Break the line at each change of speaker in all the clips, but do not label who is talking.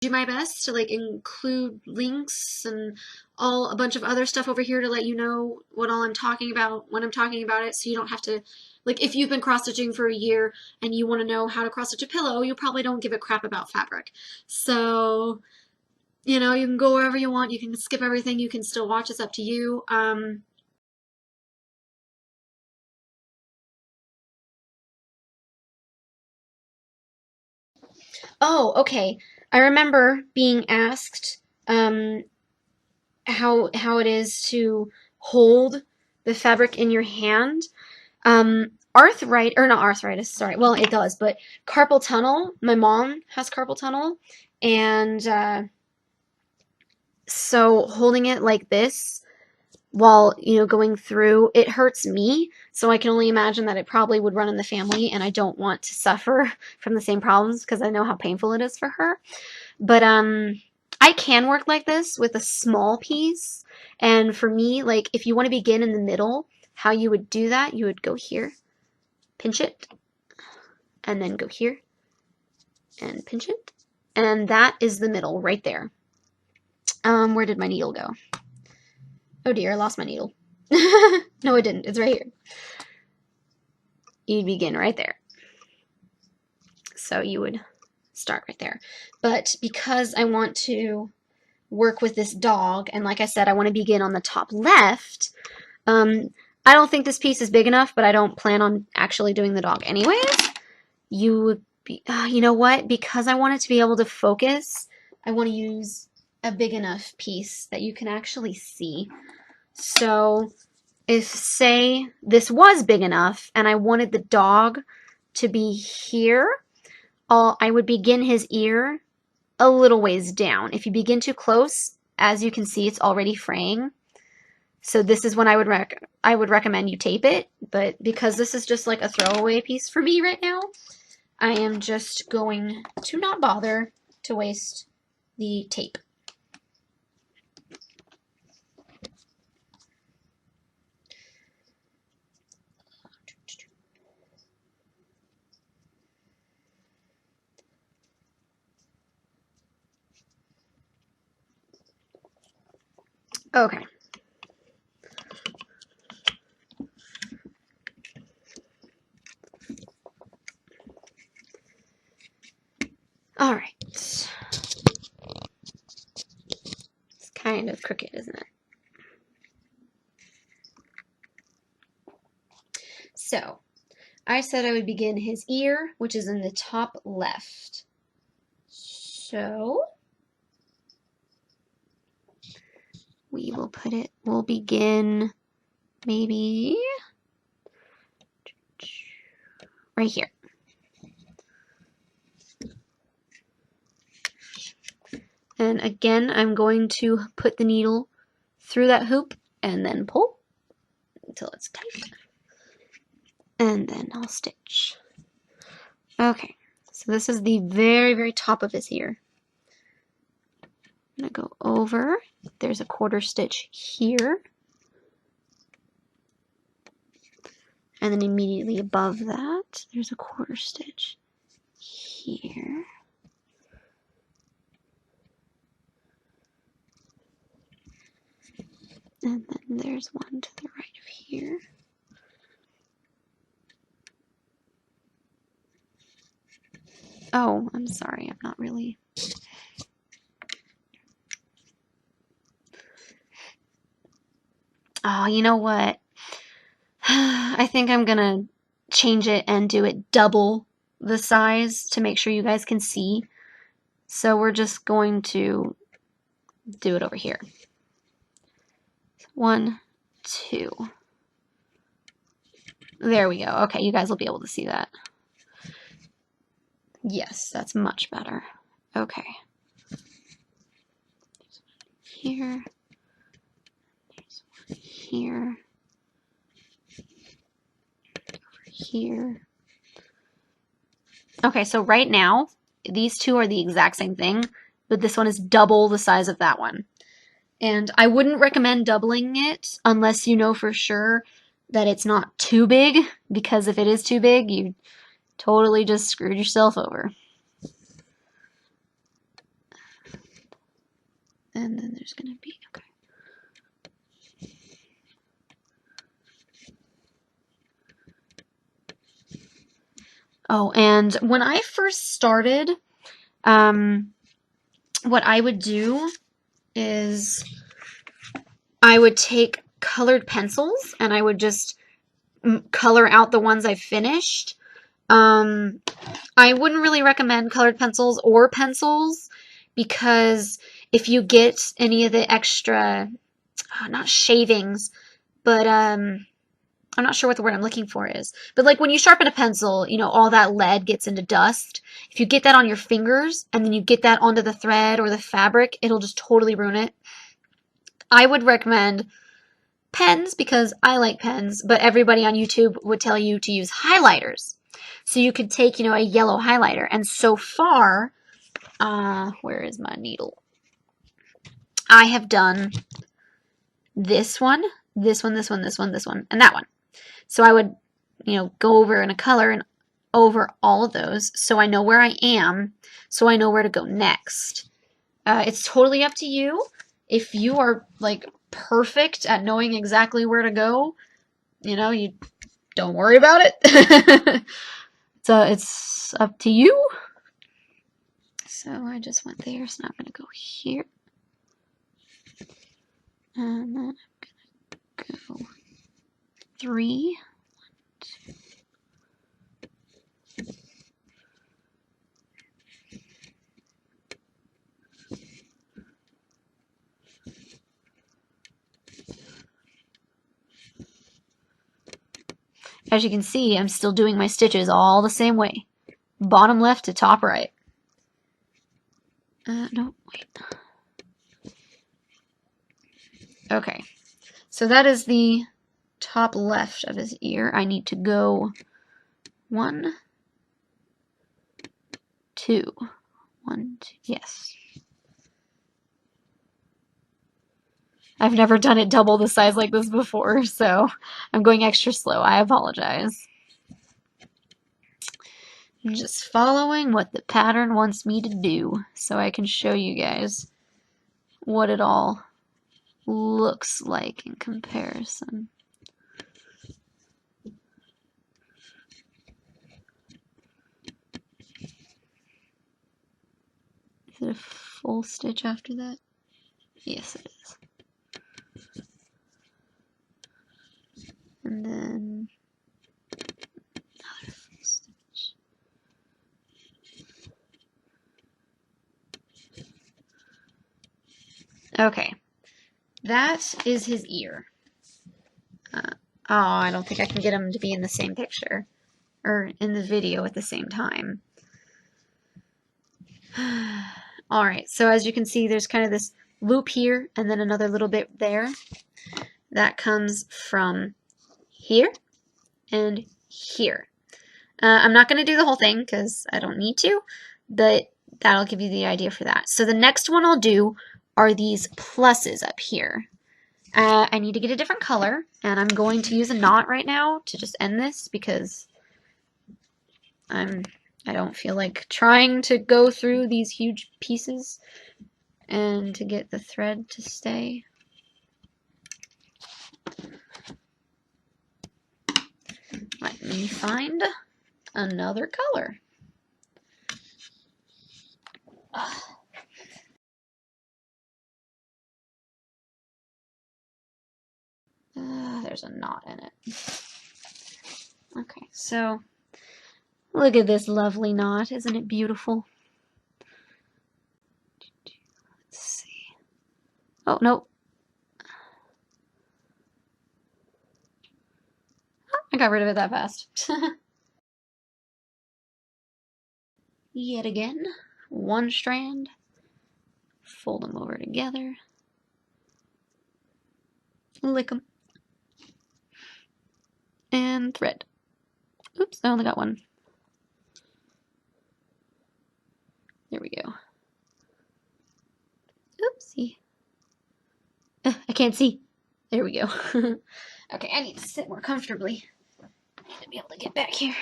do my best to like include links and a bunch of other stuff over here to let you know what all I'm talking about when I'm talking about it, so you don't have to, like, if you've been cross stitching for a year and you want to know how to cross stitch a pillow, you probably don't give a crap about fabric. So, you know, you can go wherever you want, you can skip everything, you can still watch, it's up to you. Oh, okay. I remember being asked how it is to hold the fabric in your hand. Arthritis, or not arthritis, sorry. Well, it does, but carpal tunnel. My mom has carpal tunnel, and so holding it like this while, you know, going through, it hurts me. So I can only imagine that it probably would run in the family, and I don't want to suffer from the same problems because I know how painful it is for her. But I can work like this with a small piece. And for me, like, if you want to begin in the middle, how you would do that, you would go here, pinch it, and then go here and pinch it. And that is the middle right there. Where did my needle go? Oh dear, I lost my needle. No, I didn't. It's right here. You'd begin right there. So you would start right there. But because I want to work with this dog, and like I said, I want to begin on the top left, I don't think this piece is big enough, but I don't plan on actually doing the dog anyways. You would be, you know what? Because I want it to be able to focus, I want to use a big enough piece that you can actually see. So if, say, this was big enough and I wanted the dog to be here, I would begin his ear a little ways down. If you begin too close, as you can see, it's already fraying. So this is when I would recommend you tape it, but because this is just like a throwaway piece for me right now, I am just going to not bother to waste the tape. Okay. All right. It's kind of crooked, isn't it? So, I said I would begin his ear, which is in the top left. So, we'll begin maybe right here. And again, I'm going to put the needle through that hoop and then pull until it's tight. And then I'll stitch. Okay, so this is the very, very top of his ear. I'm gonna go over. There's a quarter stitch here. And then immediately above that, there's a quarter stitch here. And then there's one to the right of here. Oh, I'm sorry, I'm not really. Oh, you know what? I think I'm gonna change it and do it double the size to make sure you guys can see. So we're just going to do it over here. 1, 2. There we go. Okay, you guys will be able to see that. Yes, that's much better. Okay. Here. There's one here. Over here. Okay, so right now, these two are the exact same thing, but this one is double the size of that one. And I wouldn't recommend doubling it unless you know for sure that it's not too big, because if it is too big, you totally just screwed yourself over. there's gonna be, okay. Oh, and when I first started, what I would do is I would take colored pencils and I would just color out the ones I finished. I wouldn't really recommend colored pencils or pencils because if you get any of the extra, not shavings, but I'm not sure what the word I'm looking for is. But like when you sharpen a pencil, you know, all that lead gets into dust. If you get that on your fingers and then you get that onto the thread or the fabric, it'll just totally ruin it. I would recommend pens because I like pens, but everybody on YouTube would tell you to use highlighters. So you could take, you know, a yellow highlighter. And so far, where is my needle? I have done this one, this one, this one, this one, this one, and that one. So I would, you know, go over in a color and over all of those so I know where I am, so I know where to go next. It's totally up to you. If you are like perfect at knowing exactly where to go, you know, you don't worry about it. So it's up to you. So I just went there, so now I'm going to go here. And then I'm going to go 3. 1, 2. As you can see, I'm still doing my stitches all the same way. Bottom left to top right. No, wait. Okay, so that is the top left of his ear. I need to go 1, 2. 1, 2, yes. I've never done it double the size like this before, so I'm going extra slow. I apologize. I'm just following what the pattern wants me to do so I can show you guys what it all looks like in comparison. Is it a full stitch after that? Yes, it is. And then another full stitch. Okay, that is his ear. Oh, I don't think I can get him to be in the same picture or in the video at the same time. Alright, so as you can see, there's kind of this loop here and then another little bit there. That comes from here and here. I'm not going to do the whole thing because I don't need to, but that'll give you the idea for that. So the next one I'll do are these pluses up here. I need to get a different color, and I'm going to use a knot right now to just end this because I don't feel like trying to go through these huge pieces and to get the thread to stay. Let me find another color. There's a knot in it. Okay, so look at this lovely knot. Isn't it beautiful? Let's see. Oh, no. I got rid of it that fast. Yet again, one strand. Fold them over together. Lick them. And thread. Oops, I only got one. There we go. Oopsie. I can't see. There we go. Okay, I need to sit more comfortably to be able to get back here.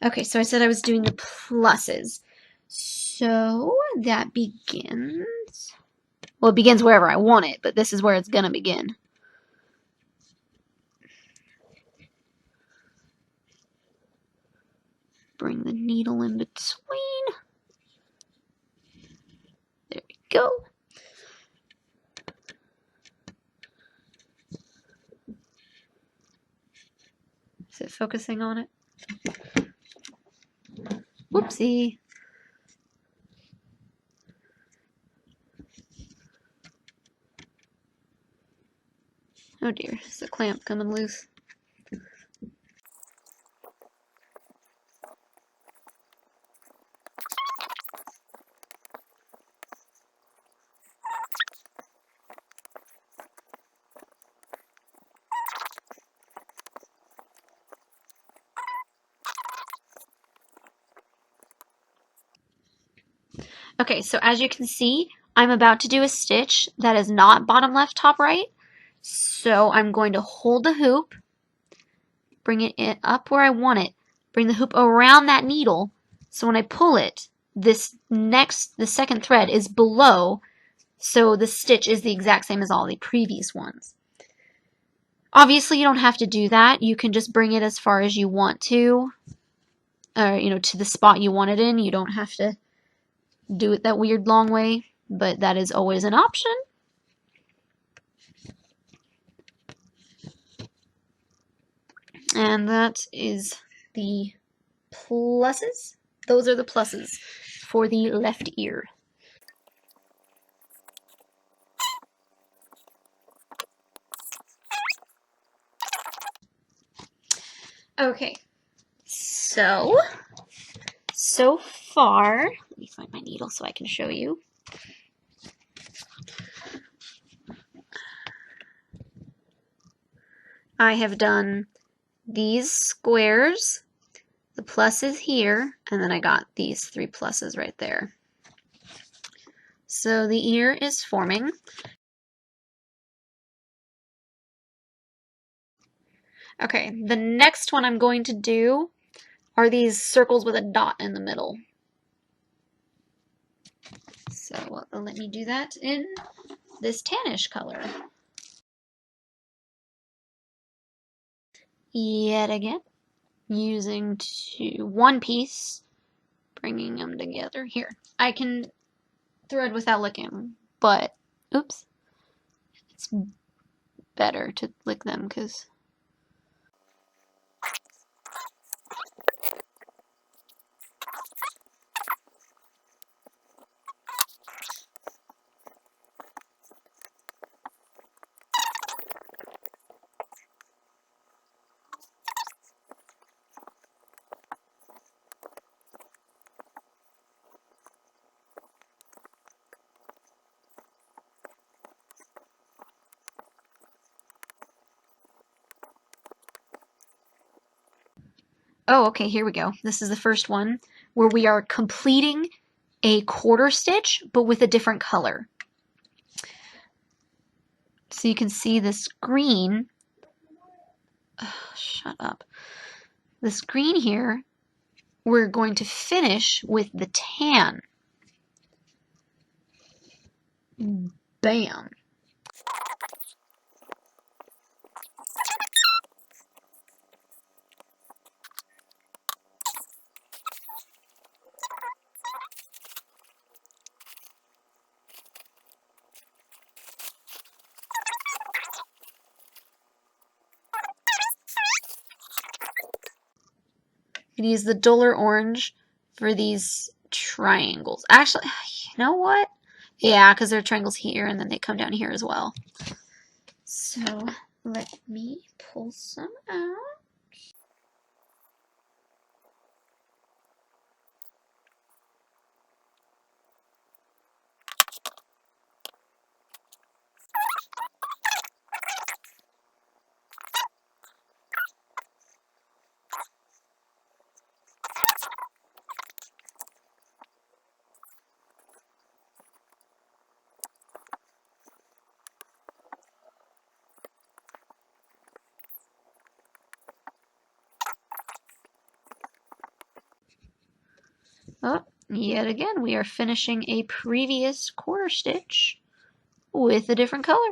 Okay, so I said I was doing the pluses. So that begins Well, it begins wherever I want it, but this is where it's gonna begin. Bring the needle in between. There we go. Is it focusing on it? Whoopsie. Oh dear, is the clamp coming loose? Okay, so as you can see, I'm about to do a stitch that is not bottom left, top right. So I'm going to hold the hoop, bring it up where I want it, bring the hoop around that needle, so when I pull it, the second thread is below, so the stitch is the exact same as all the previous ones. Obviously, you don't have to do that. You can just bring it as far as you want to, or, to the spot you want it in. You don't have to do it that weird long way, but that is always an option. And that is the pluses. Those are the pluses for the left ear. Okay, so far, let me find my needle so I can show you. I have done these squares, the pluses here, and then I got these 3 pluses right there. So the ear is forming. Okay, the next one I'm going to do are these circles with a dot in the middle. So let me do that in this tannish color. Yet again, using one piece, bringing them together. Here, I can thread without licking, but oops, it's better to lick them because oh, okay, here we go. This is the first one where we are completing a quarter stitch, but with a different color. So you can see this green. Oh, shut up. This green here, we're going to finish with the tan. Bam. You can use the duller orange for these triangles. Actually, you know what? Yeah, because there are triangles here and then they come down here as well. So let me pull some out. Oh, yet again, we are finishing a previous quarter stitch with a different color.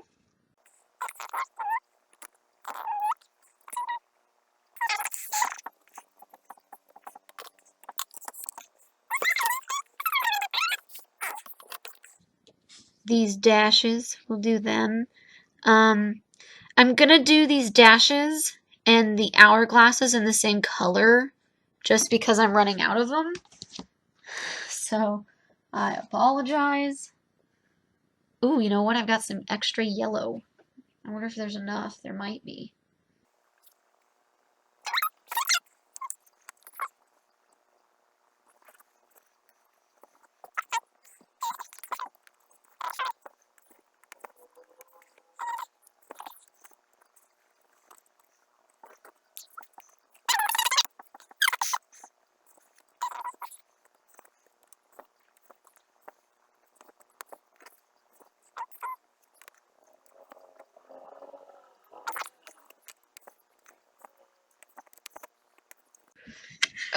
These dashes, we'll do them. I'm gonna do these dashes and the hourglasses in the same color just because I'm running out of them. So I apologize. Ooh, you know what? I've got some extra yellow. I wonder if there's enough. There might be.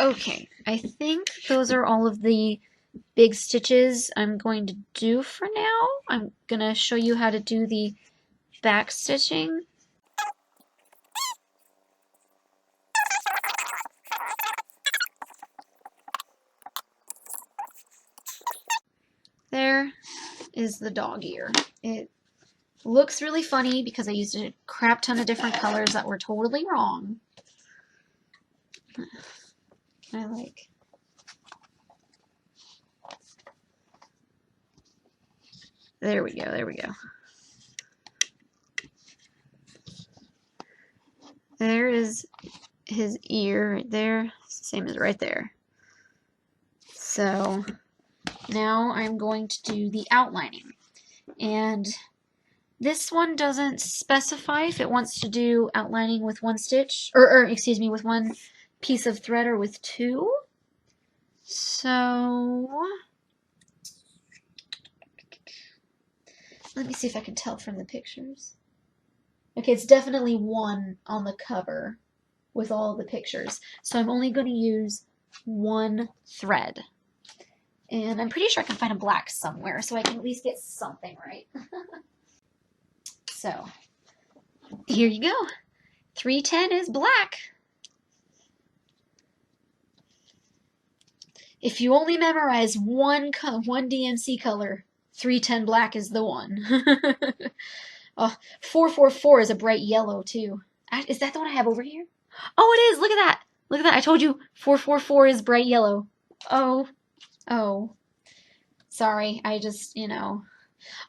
Okay, I think those are all of the big stitches I'm going to do for now. I'm gonna show you how to do the back stitching. There is the dog ear. It looks really funny because I used a crap ton of different colors that were totally wrong. I like. There we go, there we go. There is his ear right there, same as right there. So now I'm going to do the outlining. And this one doesn't specify if it wants to do outlining with one stitch, or excuse me, with one piece of thread or with two. So let me see if I can tell from the pictures. Okay, it's definitely one on the cover with all the pictures. So I'm only going to use one thread. And I'm pretty sure I can find a black somewhere so I can at least get something right. So here you go. 310 is black. If you only memorize one DMC color, 310 black is the one. Oh, 444 is a bright yellow too. Is that the one I have over here? Oh, it is. Look at that. Look at that. I told you 444 is bright yellow. Oh. Oh. Sorry. I just,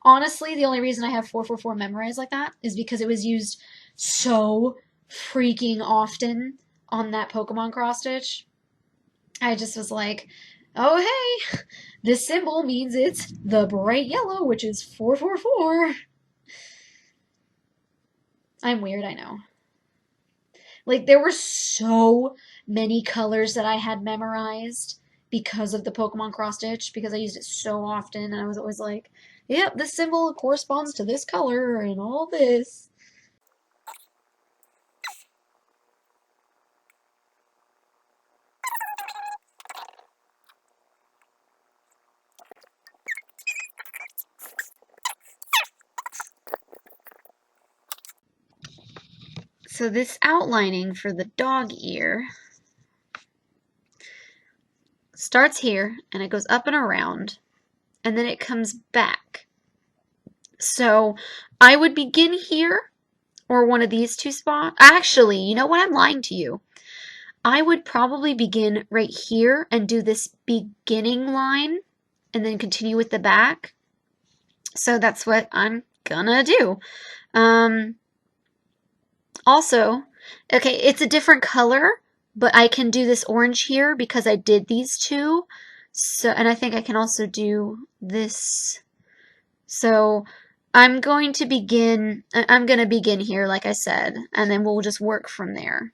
Honestly, the only reason I have 444 memorized like that is because it was used so freaking often on that Pokemon cross stitch. I just was like, oh hey, this symbol means it's the bright yellow, which is 444. I'm weird, I know. Like, there were so many colors that I had memorized because of the Pokemon cross stitch, because I used it so often, and I was always like, yep, this symbol corresponds to this color and all this. So this outlining for the dog ear starts here, and it goes up and around, and then it comes back. So I would begin here, or one of these two spots. Actually, you know what? I'm lying to you. I would probably begin right here and do this beginning line and then continue with the back. So that's what I'm gonna do. Also, okay, it's a different color, but I can do this orange here because I did these two. So, and I think I can also do this. So I'm going to begin here, like I said, and then we'll just work from there.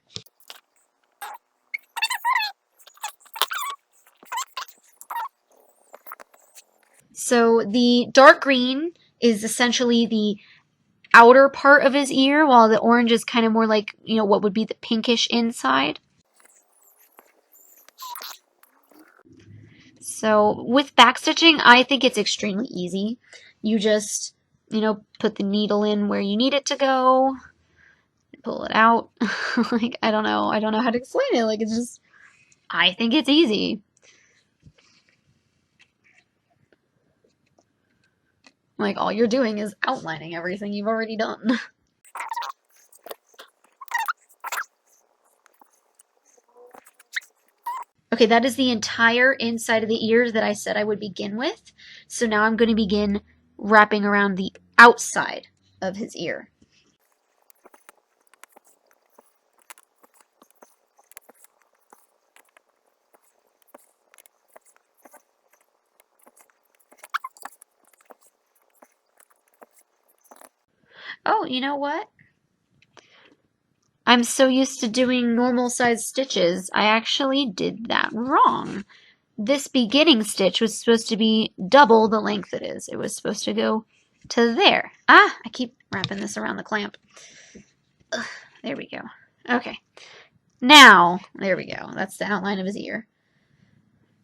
So the dark green is essentially the outer part of his ear, while the orange is kind of more like, what would be the pinkish inside. So with backstitching, I think it's extremely easy. You just you know, put the needle in where you need it to go, pull it out. Like, I don't know how to explain it. Like, it's just, I think it's easy. Like, all you're doing is outlining everything you've already done. Okay, that is the entire inside of the ears that I said I would begin with. So now I'm going to begin wrapping around the outside of his ear. Oh, you know what? I'm so used to doing normal size stitches, I actually did that wrong. This beginning stitch was supposed to be double the length it is. It was supposed to go to there. Ah, I keep wrapping this around the clamp. Ugh, there we go. Okay. Now, there we go. That's the outline of his ear.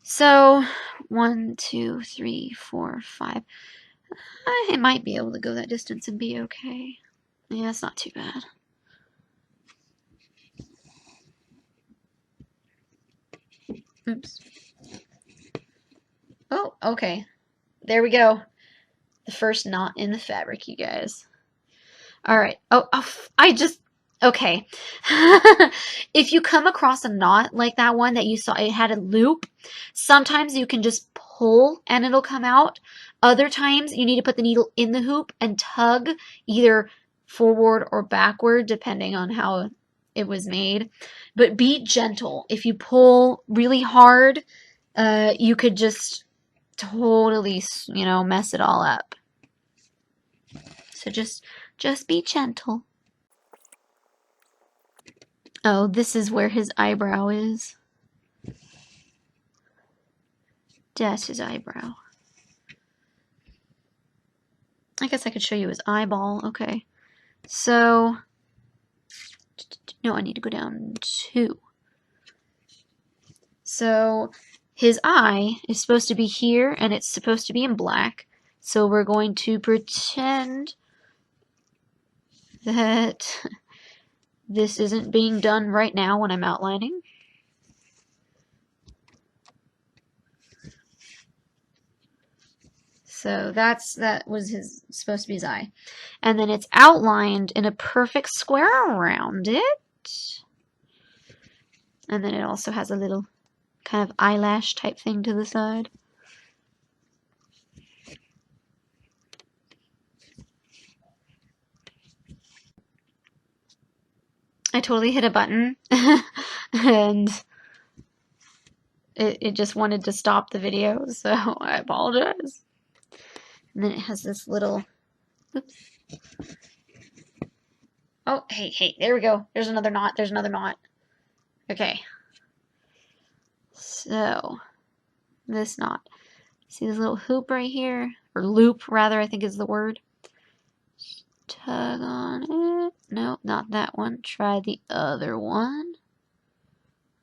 So, 1, 2, 3, 4, 5. I might be able to go that distance and be okay. Yeah, it's not too bad. Oops. Oh, okay. There we go. The first knot in the fabric, you guys. All right. Okay. If you come across a knot like that one that you saw, it had a loop, sometimes you can just pull and it'll come out. Other times you need to put the needle in the hoop and tug either forward or backward, depending on how it was made. But be gentle. If you pull really hard, you could just totally, you know, mess it all up. So just be gentle. Oh, this is where his eyebrow is. That's his eyebrow. I guess I could show you his eyeball. Okay. So, no, I need to go down 2. So, his eye is supposed to be here, and it's supposed to be in black. So we're going to pretend that this isn't being done right now when I'm outlining. So that was supposed to be his eye. And then it's outlined in a perfect square around it. And then it also has a little kind of eyelash type thing to the side. I totally hit a button and it just wanted to stop the video, so I apologize. And then it has this little, oops. Oh, hey, there we go. There's another knot, there's another knot. Okay. So, this knot. See this little hoop right here? Or loop, rather, I think is the word. Tug on it. No, not that one. Try the other one.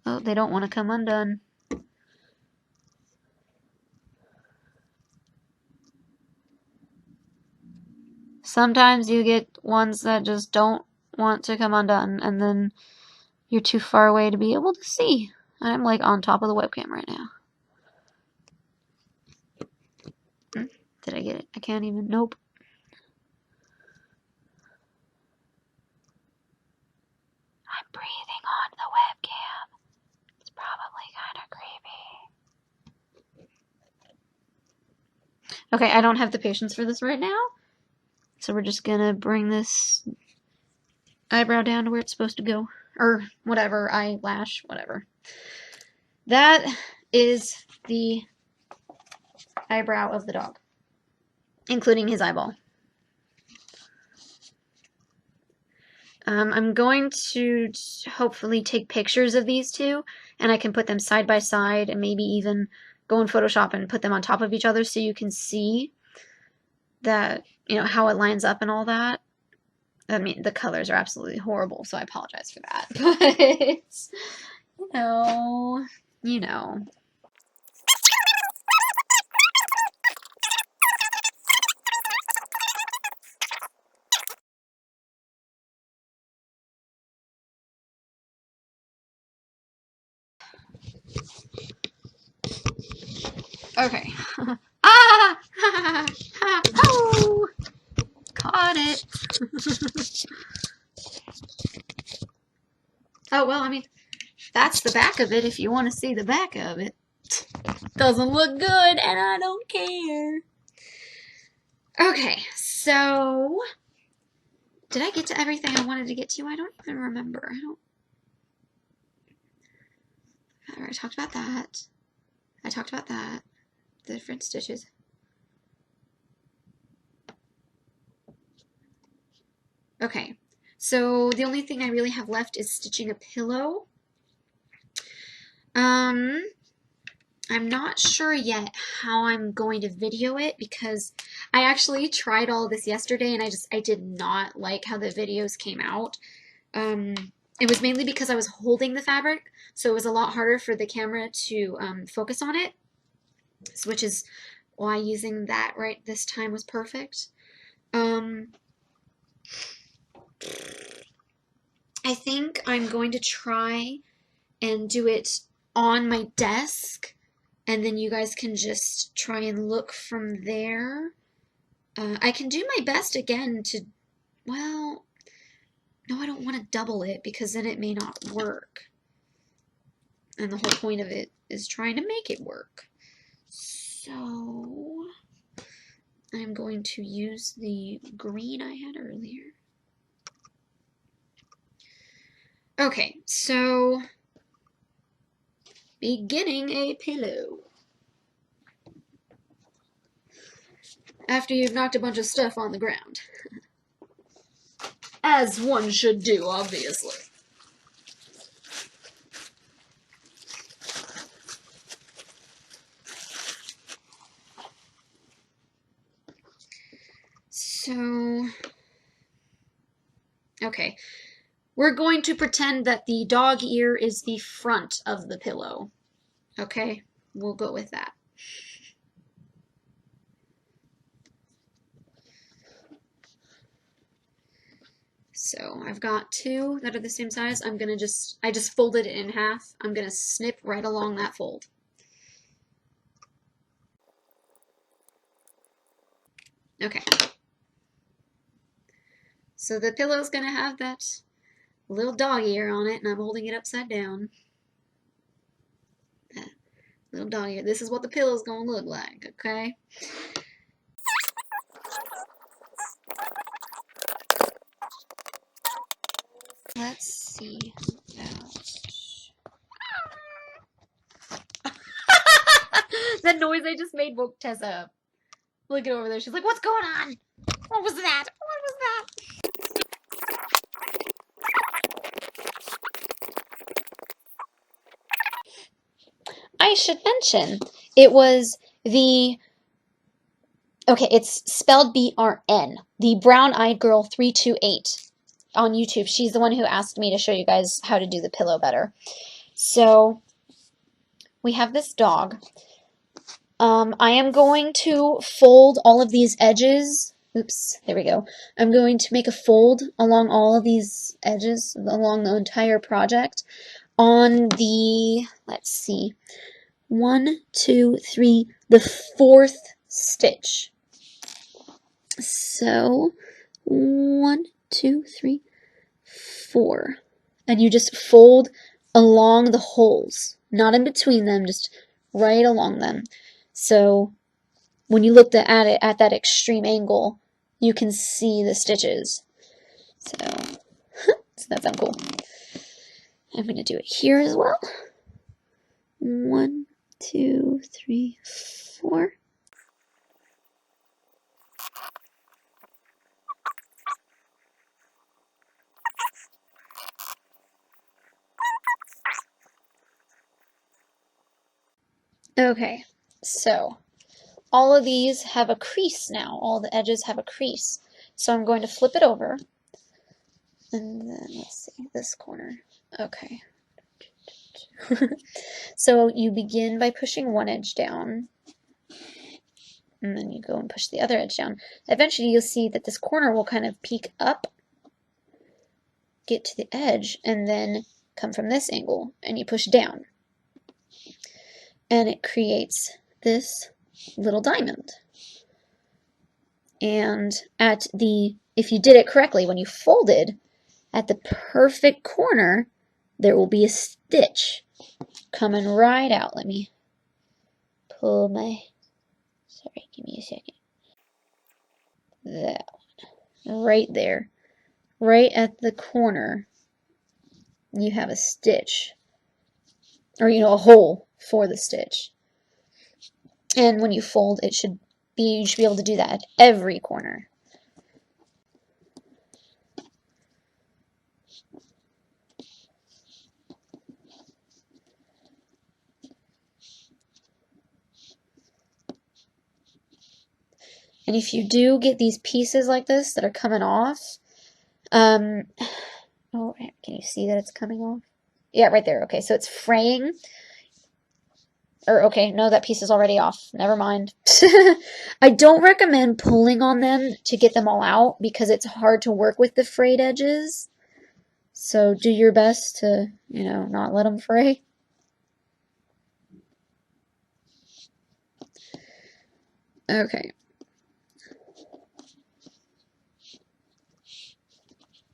Oh, they don't want to come undone. Sometimes you get ones that just don't want to come undone, and then you're too far away to be able to see. I'm like on top of the webcam right now. Did I get it? I can't even. Nope. I'm breathing on the webcam. It's probably kind of creepy. Okay, I don't have the patience for this right now. So we're just gonna bring this eyebrow down to where it's supposed to go. Or whatever, eyelash, whatever. That is the eyebrow of the dog, including his eyeball. I'm going to hopefully take pictures of these two, and I can put them side by side and maybe even go in Photoshop and put them on top of each other so you can see that, you know, how it lines up and all that. I mean, the colors are absolutely horrible, so I apologize for that. But, you know. Okay. Ah! Oh! Caught it. Oh, well, I mean, that's the back of it if you want to see the back of it. Doesn't look good, and I don't care. Okay, so did I get to everything I wanted to get to? I don't even remember. I talked about that. I talked about that. The different stitches. Okay, so the only thing I really have left is stitching a pillow. I'm not sure yet how I'm going to video it because I actually tried all of this yesterday and I did not like how the videos came out. It was mainly because I was holding the fabric, so it was a lot harder for the camera to focus on it, which is why using that right this time was perfect. I think I'm going to try and do it on my desk, and then you guys can just try and look from there. I can do my best again to, well, no, I don't want to double it because then it may not work. And the whole point of it is trying to make it work. So I'm going to use the green I had earlier. Okay, so beginning a pillow. After you've knocked a bunch of stuff on the ground. As one should do, obviously. So, okay. We're going to pretend that the dog ear is the front of the pillow. Okay? We'll go with that. So I've got two that are the same size. I just folded it in half. I'm gonna snip right along that fold. Okay. So the pillow's gonna have that little dog ear on it, and I'm holding it upside down. That little dog ear. This is what the pillow's gonna look like, okay? Let's see about... The noise I just made woke Tessa up. Looking over there, she's like, "What's going on? What was that? What was that?" I should mention, it was the... Okay, it's spelled BRN. The Brown Eyed Girl 328 on YouTube. She's the one who asked me to show you guys how to do the pillow better. So, we have this dog. I am going to fold all of these edges. Oops, there we go. I'm going to make a fold along all of these edges, along the entire project, on the, let's see, 1, 2, 3, the 4th stitch. So, 1, 2, 3, 4. And you just fold along the holes, not in between them, just right along them. So when you look at it at that extreme angle, you can see the stitches. So, doesn't that sound cool? I'm going to do it here as well. 1, 2, 3, 4. Okay, so all of these have a crease now. All the edges have a crease. So I'm going to flip it over. And then, let's see, this corner. Okay. So you begin by pushing one edge down. And then you go and push the other edge down. Eventually you'll see that this corner will kind of peek up, get to the edge, and then come from this angle, and you push down. and it creates this little diamond. And if you did it correctly, when you folded, at the perfect corner, there will be a stitch coming right out. Let me pull sorry, give me a second. That one, right there. Right at the corner, you have a stitch, or a hole for the stitch. And when you fold, you should be able to do that at every corner. And if you do get these pieces like this that are coming off, oh, can you see that it's coming off? Yeah, right there. Okay, so it's fraying. Or, okay, no, that piece is already off. Never mind. I don't recommend pulling on them to get them all out because it's hard to work with the frayed edges. So do your best to, not let them fray. Okay.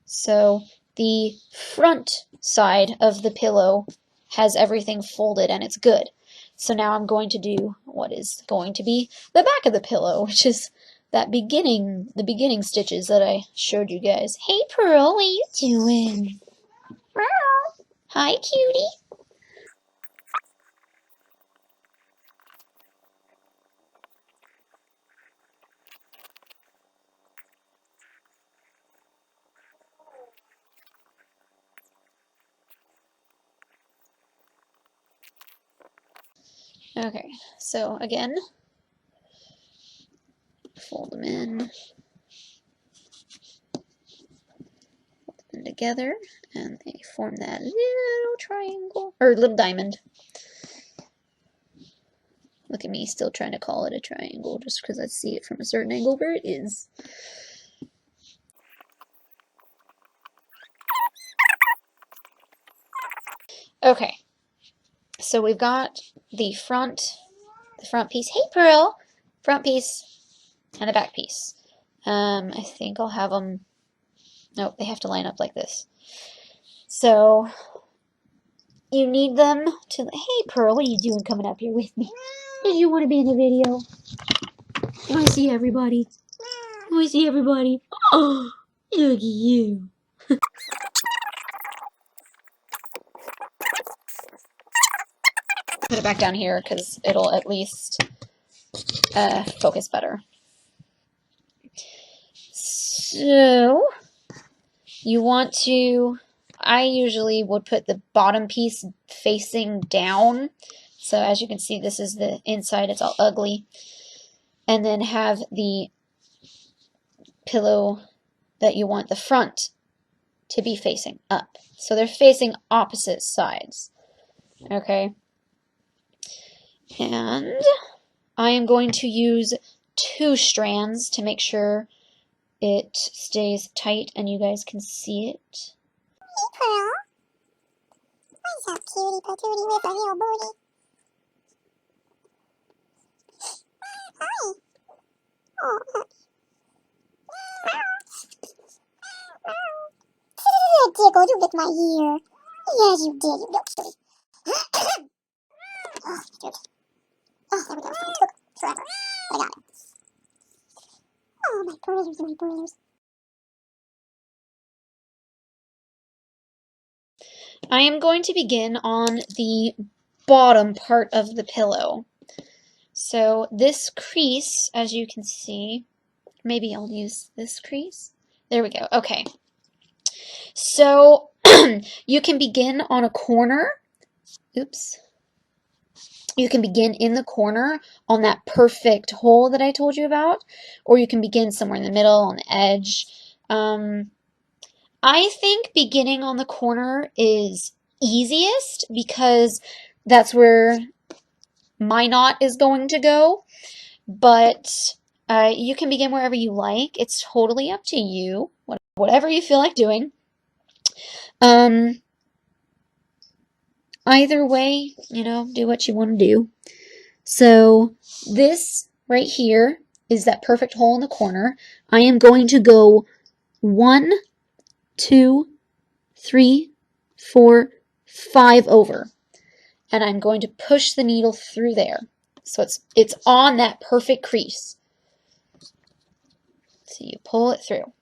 So the front side of the pillow has everything folded and it's good. So now I'm going to do what is going to be the back of the pillow, which is the beginning stitches that I showed you guys. Hey Pearl, what are you doing? Hi cutie. Okay, so again, fold them in, together, and they form that little triangle, or little diamond. Look at me still trying to call it a triangle just because I see it from a certain angle where it is. Okay, so we've got the front piece. Hey Pearl! Front piece and the back piece. I think I'll have them, nope, they have to line up like this. So you need them to, hey Pearl, what are you doing coming up here with me? Did you want to be in the video? You want to see everybody? You want to see everybody? Oh, look at you. Put it back down here because it'll at least focus better. So you want to, I usually would put the bottom piece facing down. So as you can see, this is the inside, it's all ugly. And then have the pillow that you want the front to be facing up. So they're facing opposite sides. Okay. And I am going to use 2 strands to make sure it stays tight and you guys can see it.
Hey Pearl, what's up cutie patootie with a little booty? Hi. Oh, look. Diggle, you licked my ear. Yes, you did, you little cutie. Oh, good. Oh, there we go. It took forever, but I got it. Oh, my brothers, my brothers.
I am going to begin on the bottom part of the pillow. So this crease, as you can see, maybe I'll use this crease. There we go. Okay. So you can begin on a corner. Oops. You can begin in the corner on that perfect hole that I told you about, or you can begin somewhere in the middle on the edge. I think beginning on the corner is easiest because that's where my knot is going to go, but you can begin wherever you like. It's totally up to you, whatever you feel like doing. either way, you know, do what you want to do. So this right here is that perfect hole in the corner. I am going to go 1, 2, 3, 4, 5 over. And I'm going to push the needle through there. So it's on that perfect crease. So you pull it through.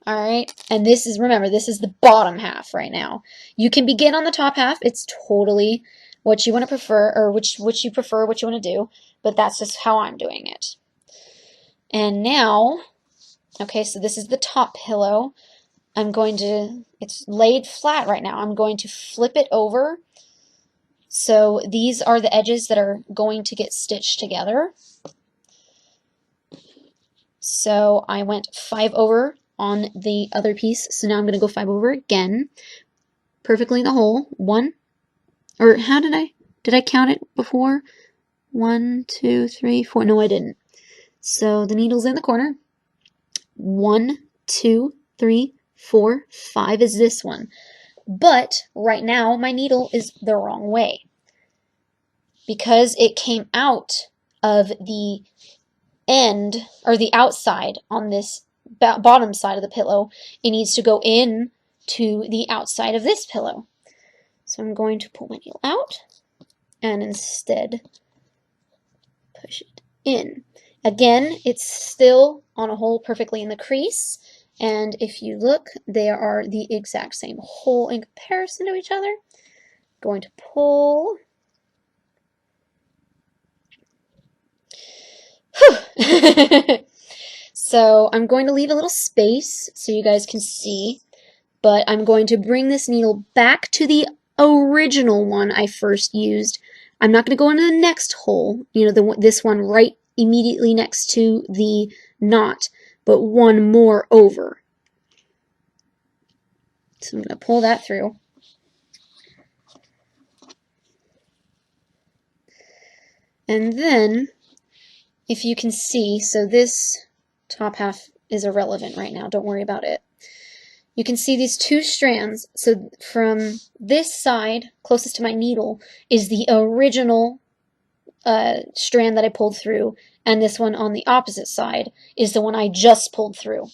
All right, and this is, remember, this is the bottom half right now. You can begin on the top half. It's totally what you want to prefer, or which you prefer, what you want to do, but that's just how I'm doing it. And now, okay, so this is the top pillow. It's laid flat right now. I'm going to flip it over. So these are the edges that are going to get stitched together. So I went 5 over on the other piece. So now I'm going to go 5 over again, perfectly in the hole. 1, or how did I count it before? 1, 2, 3, 4. No, I didn't. So the needle's in the corner. 1, 2, 3, 4, 5 is this one. But right now my needle is the wrong way because it came out of the end, or the outside on this bottom side of the pillow. It needs to go in to the outside of this pillow. So I'm going to pull my needle out and instead push it in. Again, it's still on a hole perfectly in the crease, and if you look, they are the exact same hole in comparison to each other. Going to pull. So I'm going to leave a little space so you guys can see, but I'm going to bring this needle back to the original one I first used. I'm not going to go into the next hole, you know, this one right immediately next to the knot, but one more over. So I'm going to pull that through. And then, if you can see, so this top half is irrelevant right now. Don't worry about it. You can see these 2 strands. So from this side, closest to my needle, is the original strand that I pulled through, and this one on the opposite side is the one I just pulled through.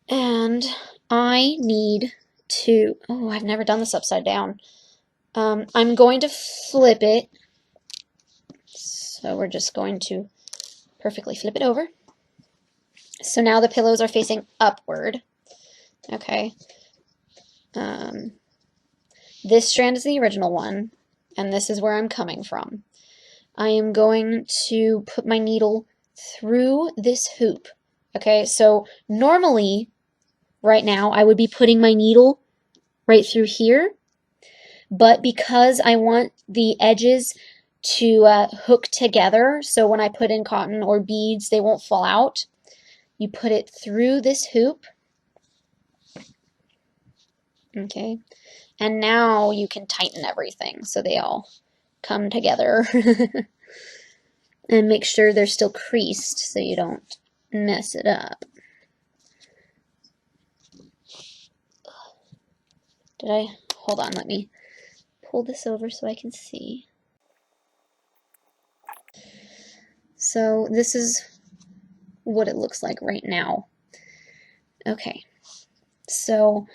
And I need to, oh, I've never done this upside down. I'm going to flip it. So we're just going to perfectly flip it over. So now the pillows are facing upward. Okay. This strand is the original one, and this is where I'm coming from. I am going to put my needle through this hoop. Okay, so normally, right now, I would be putting my needle right through here, but because I want the edges to hook together, so when I put in cotton or beads, they won't fall out, you put it through this hoop. Okay, and now you can tighten everything so they all come together. And make sure they're still creased so you don't mess it up. Hold on, let me pull this over so I can see. So this is what it looks like right now. Okay, so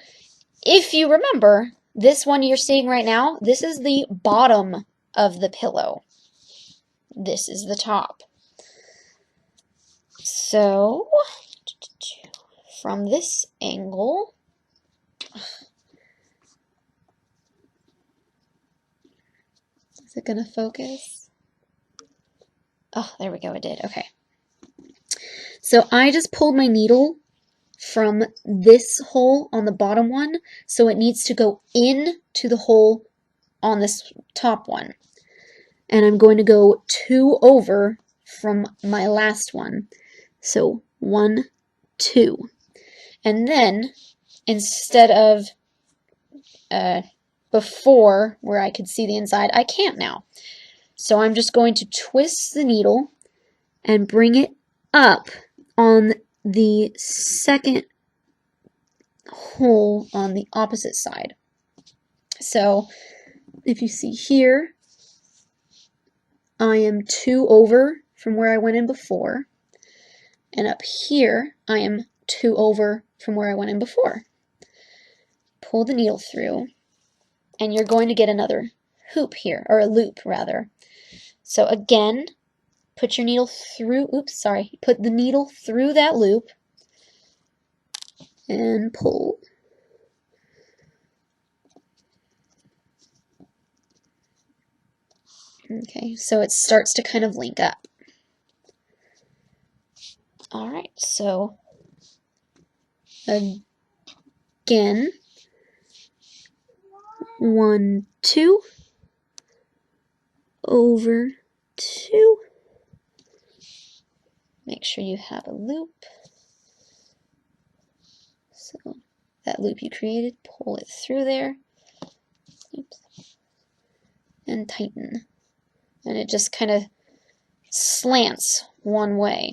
if you remember, this one you're seeing right now, this is the bottom of the pillow. This is the top. So, from this angle, is it going to focus? Oh, there we go, it did. Okay. So I just pulled my needle from this hole on the bottom one, so it needs to go in to the hole on this top one. And I'm going to go 2 over from my last one. So 1, 2. And then, instead of before where I could see the inside, I can't now. So I'm just going to twist the needle and bring it up on the second hole on the opposite side. So if you see here, I am 2 over from where I went in before, and up here I am 2 over from where I went in before. Pull the needle through, and you're going to get another hoop here, or a loop rather. So again, put your needle through, put the needle through that loop and pull. Okay, so it starts to kind of link up. All right, so again, 1, 2, over 2. Make sure you have a loop. So that loop you created, pull it through there. Oops. And tighten. And it just kind of slants one way.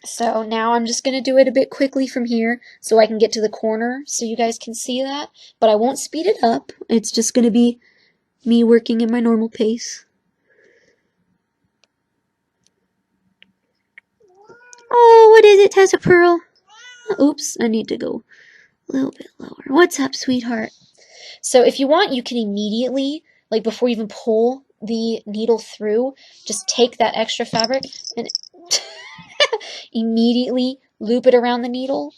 So now I'm just going to do it a bit quickly from here so I can get to the corner so you guys can see that. But I won't speed it up. It's just going to be me working at my normal pace. Oh, what is it, Tessa Pearl? Oops, I need to go a little bit lower. What's up, sweetheart? So if you want, you can immediately, like before you even pull the needle through, just take that extra fabric and immediately loop it around the needle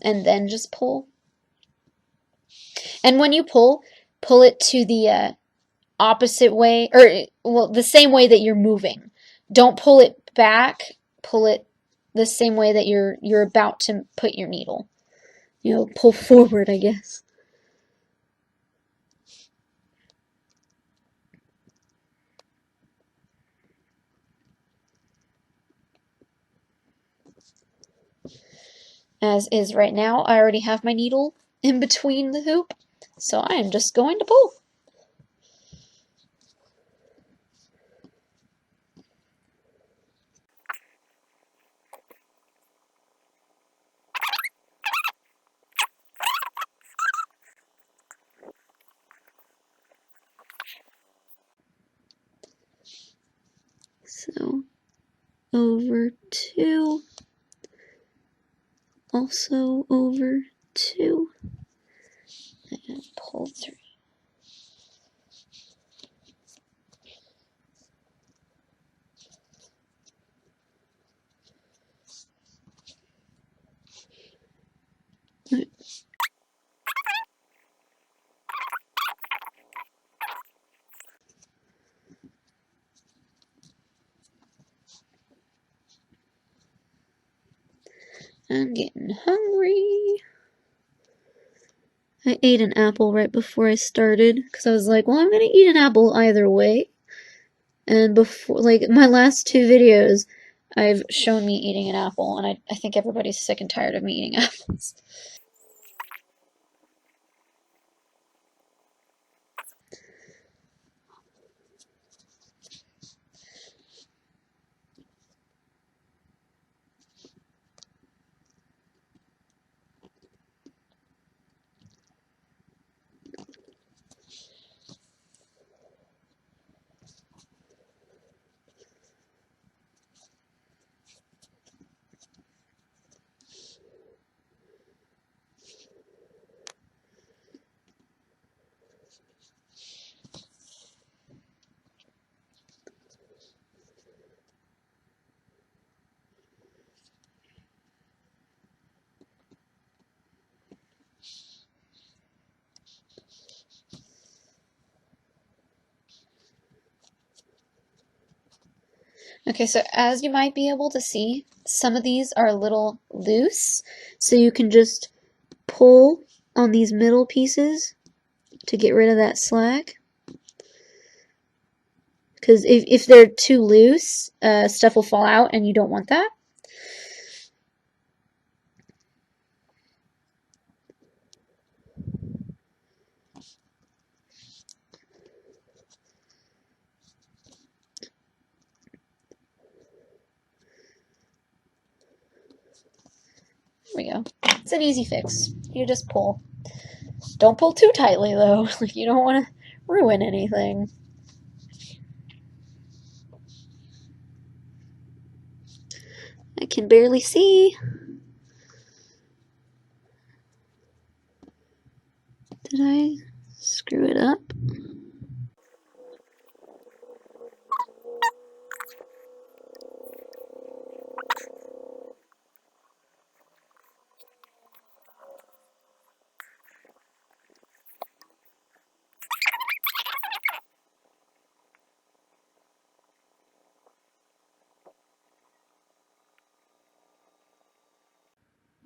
and then just pull. And when you pull it to the opposite way, or well, the same way that you're moving. Don't pull it back, pull it the same way that you're about to put your needle. You know, pull forward, I guess. As is right now, I already have my needle in between the hoop, so I am just going to pull. So, over 2, also over 2, and pull through. I'm getting hungry. I ate an apple right before I started because I was like, well, I'm going to eat an apple either way. And before, like, my last 2 videos, I've shown me eating an apple, and I think everybody's sick and tired of me eating apples. Okay, so as you might be able to see, some of these are a little loose, so you can just pull on these middle pieces to get rid of that slack. Because if they're too loose, stuff will fall out, and you don't want that. There we go. It's an easy fix. You just pull. Don't pull too tightly though. Like you don't want to ruin anything. I can barely see. Did I screw it up?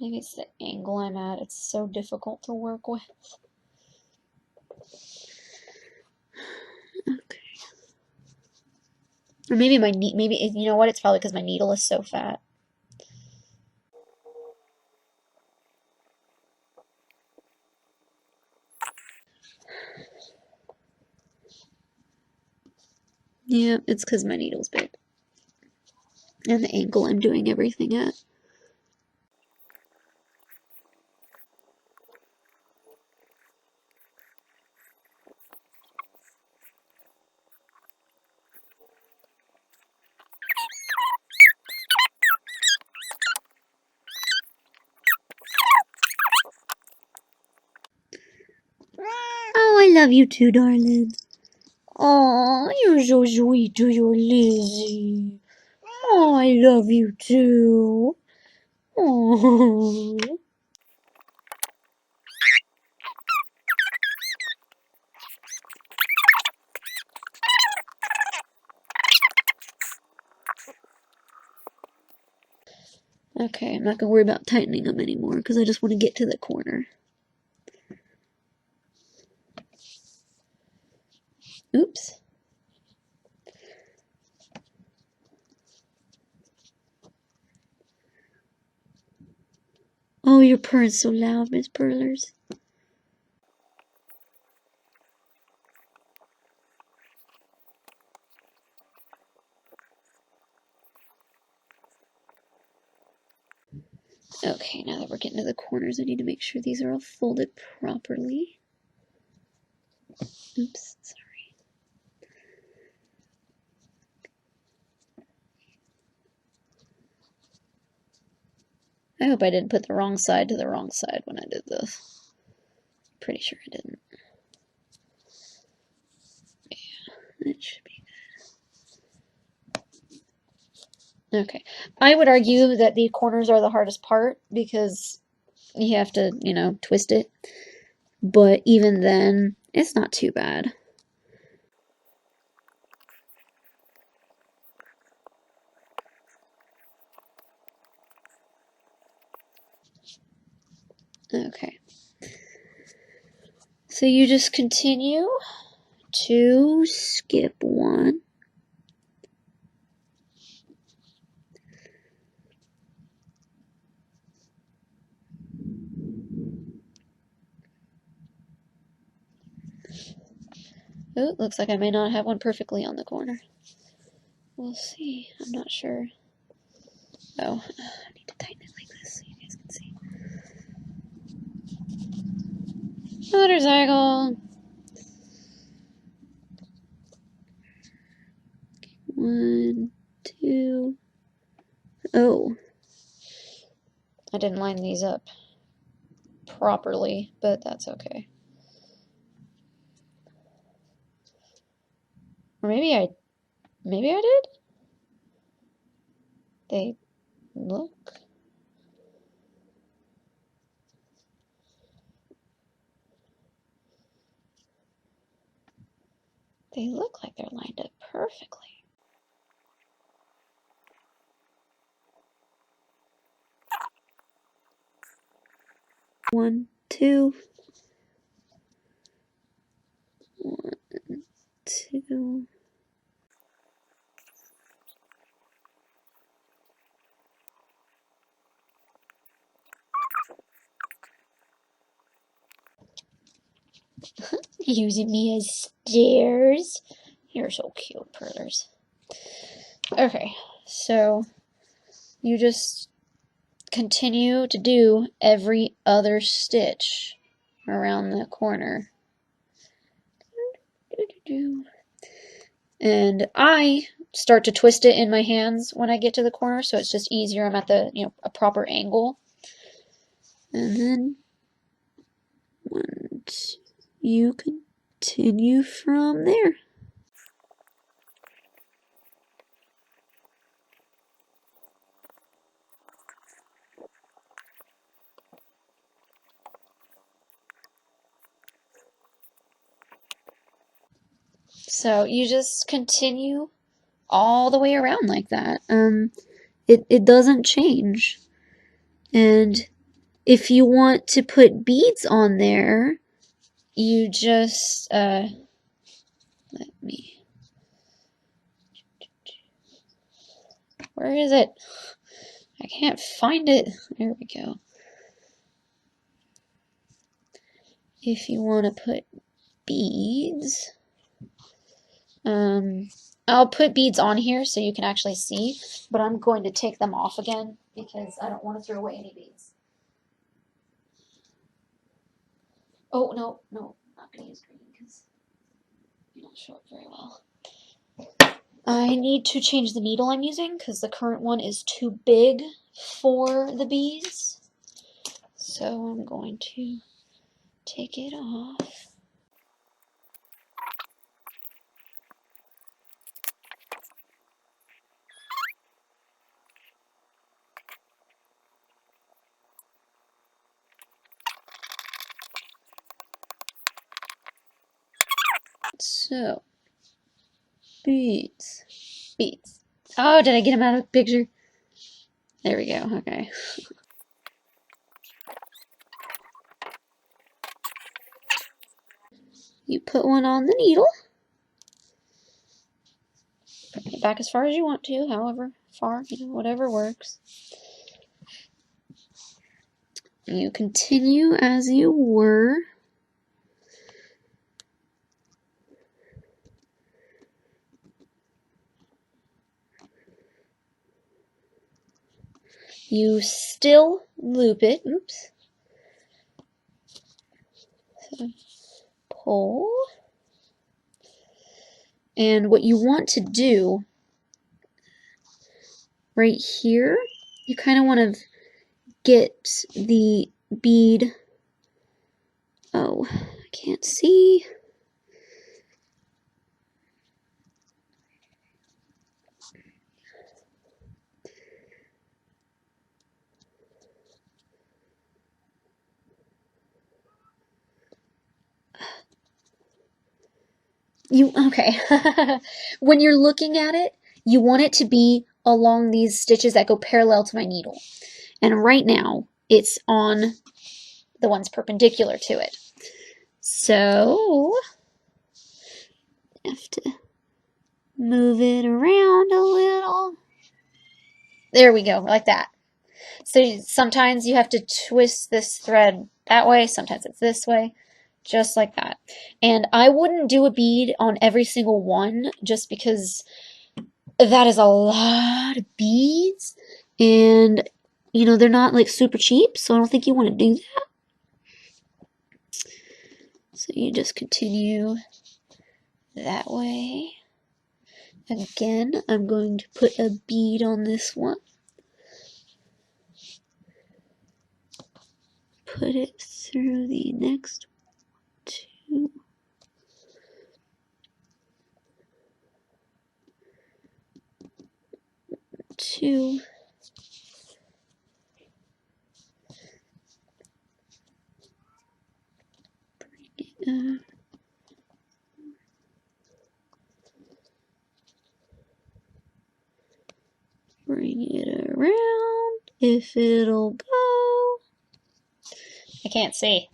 Maybe it's the angle I'm at. It's so difficult to work with. Okay. Or maybe you know what? It's probably because my needle is so fat. Yeah, it's because my needle's big. And the angle I'm doing everything at. Oh, I love you too, darling. Oh, you're so sweet to your Lizzie. Oh, I love you too. Oh. Okay, I'm not gonna worry about tightening them anymore because I just want to get to the corner. Oops. Oh, you're purring so loud, Miss Perlers. Okay, now that we're getting to the corners, I need to make sure these are all folded properly. Oops, sorry. I hope I didn't put the wrong side to the wrong side when I did this. Pretty sure I didn't. Yeah, it should be good. Okay. I would argue that the corners are the hardest part because you have to, twist it. But even then, it's not too bad. Okay. So you just continue to skip one. Oh, looks like I may not have one perfectly on the corner. We'll see. I'm not sure. Oh, I need to tighten it like this so you guys can see. Motorcycle. One, two. Oh. I didn't line these up properly, but that's okay. Or maybe I did? They look. They look like they're lined up perfectly. One, two. One, two. Using me as stairs. You're so cute, Perlers. Okay, so you just continue to do every other stitch, around the corner. And I start to twist it in my hands when I get to the corner, so it's just easier. I'm at the, a proper angle. And then once you continue from there. So you just continue all the way around like that. It doesn't change. And if you want to put beads on there, you just let me. Where is it? I can't find it. There we go. If you want to put beads, I'll put beads on here so you can actually see, but I'm going to take them off again because I don't want to throw away any beads. Oh, no, I'm not going to use green because it won't show up very well. I need to change the needle I'm using because the current one is too big for the beads. So I'm going to take it off. So, beads. Oh, did I get them out of the picture? There we go, okay. You put one on the needle. Bring it back as far as you want to, however far, whatever works. You continue as you were. You still loop it. Oops. So, pull. And what you want to do right here, you kind of want to get the bead. Oh, I can't see. Okay. When you're looking at it, you want it to be along these stitches that go parallel to my needle. And right now, it's on the ones perpendicular to it. So, I have to move it around a little. There we go, like that. So sometimes you have to twist this thread that way, sometimes it's this way. Just like that. And I wouldn't do a bead on every single one just because that is a lot of beads. And, they're not like super cheap, so I don't think you want to do that. So you just continue that way. Again, I'm going to put a bead on this one. Put it through the next two. Two. Bring it around if it'll go. I can't see.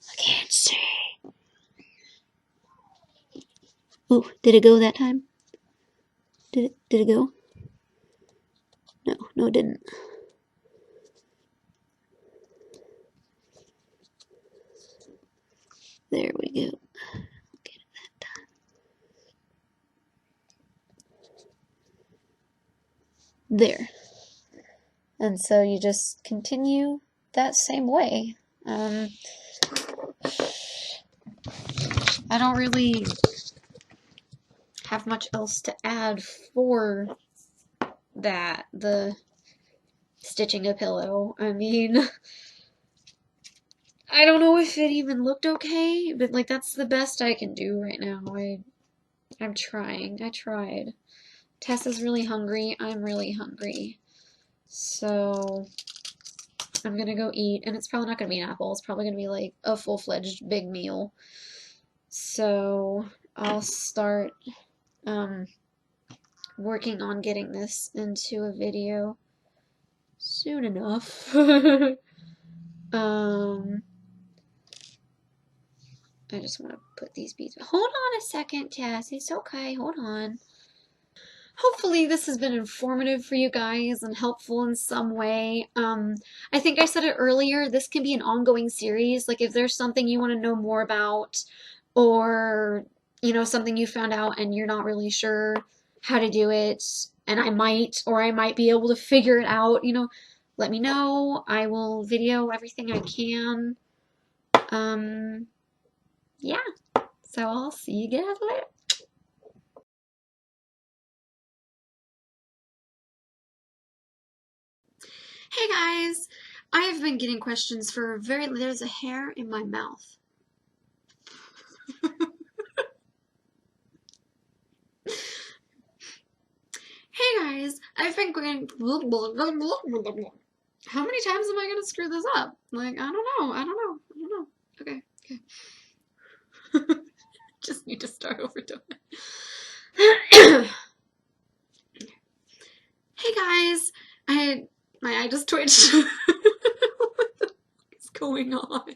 Oh, did it go that time? Did it go? No, it didn't. There we go. Get it that time. There. And so you just continue that same way. I don't really have much else to add for that, the stitching a pillow. I mean, I don't know if it even looked okay, but like that's the best I can do right now. I'm trying. I tried. Tessa's really hungry. I'm really hungry. So I'm gonna go eat, and it's probably not gonna be an apple. It's probably gonna be like a full-fledged big meal. So I'll start working on getting this into a video soon enough. I just want to put these beads. Hold on a second, Tess. It's okay. Hold on. Hopefully this has been informative for you guys and helpful in some way. I think I said it earlier, this can be an ongoing series. Like if there's something you want to know more about, or you know, something you found out and you're not really sure how to do it, and I might be able to figure it out, you know, let me know. I will video everything I can. Yeah. So I'll see you guys later. Hey guys, I have been getting questions for there's a hair in my mouth. Hey guys, I've been getting, how many times am I gonna screw this up? Like, I don't know. Okay. Just need to start over, don't I? Hey guys, my eye just twitched. What is going on?